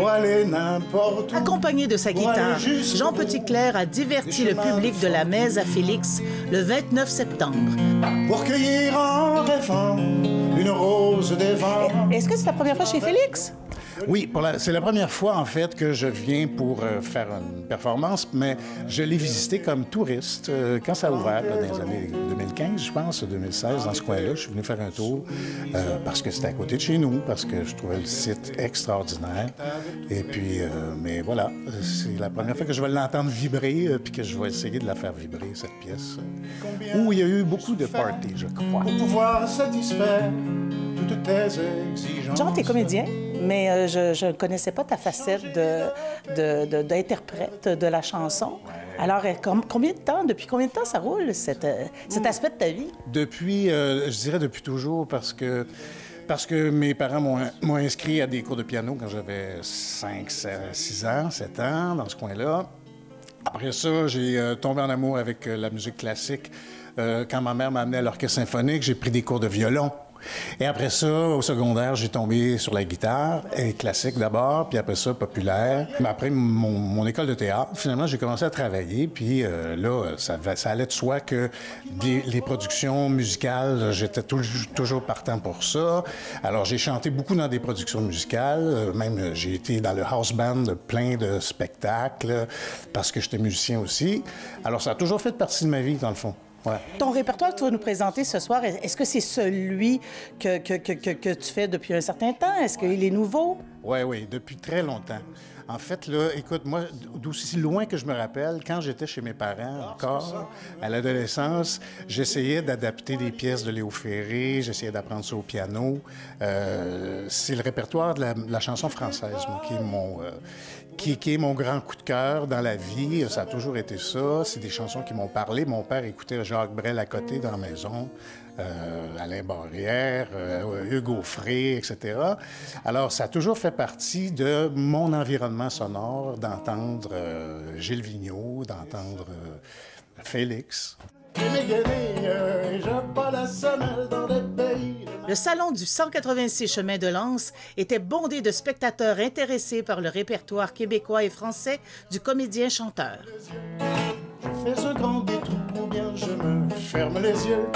pour aller n'importe où. Accompagné de sa guitare, Jean Petitclerc a diverti le public de la Mèze à Félix le 29 septembre. Pour cueillir en rêvant une rose des vents. Est-ce que c'est la première fois chez Félix? Oui, c'est la première fois, en fait, que je viens pour faire une performance, mais je l'ai visité comme touriste quand ça a ouvert, là, dans les années 2015, je pense, 2016, dans ce coin-là. Je suis venu faire un tour parce que c'était à côté de chez nous, parce que je trouvais le site extraordinaire. Et puis, mais voilà, c'est la première fois que je vais l'entendre vibrer, puis que je vais essayer de la faire vibrer, cette pièce, où il y a eu beaucoup de parties, je crois. Pour pouvoir satisfaire toutes tes exigences. Jean, t'es comédien, mais je ne connaissais pas ta facette d'interprète de la chanson. Alors, combien de temps, depuis combien de temps ça roule, cet aspect de ta vie? Depuis, je dirais depuis toujours, parce que mes parents m'ont inscrit à des cours de piano quand j'avais 5, 6 ans, 7 ans, dans ce coin-là. Après ça, j'ai tombé en amour avec la musique classique. Quand ma mère m'a amené à l'orchestre symphonique, j'ai pris des cours de violon. Et après ça, au secondaire, j'ai tombé sur la guitare, et classique d'abord, puis après ça, populaire. Mais après mon école de théâtre, finalement, j'ai commencé à travailler, puis là, ça allait de soi que les productions musicales, j'étais toujours partant pour ça. Alors, j'ai chanté beaucoup dans des productions musicales, même j'ai été dans le house band de plein de spectacles, parce que j'étais musicien aussi. Alors, ça a toujours fait partie de ma vie, dans le fond. Ouais. Ton répertoire que tu vas nous présenter ce soir, est-ce que c'est celui que tu fais depuis un certain temps? Est-ce qu'il est nouveau? Oui, depuis très longtemps. En fait, là, écoute, moi, d'aussi loin que je me rappelle, quand j'étais chez mes parents encore, à l'adolescence, j'essayais d'adapter des pièces de Léo Ferré, j'essayais d'apprendre ça au piano. C'est le répertoire de la chanson française, moi, qui est mon grand coup de cœur dans la vie. Ça a toujours été ça. C'est des chansons qui m'ont parlé. Mon père écoutait Jacques Brel à côté dans la maison, Alain Barrière, Hugo Frey, etc. Alors, ça a toujours fait partie de mon environnement sonore d'entendre Gilles Vigneault, d'entendre Félix. Le salon du 186 chemin de l'Anse était bondé de spectateurs intéressés par le répertoire québécois et français du comédien-chanteur. Je fais un grand détour ou bien je me ferme les yeux.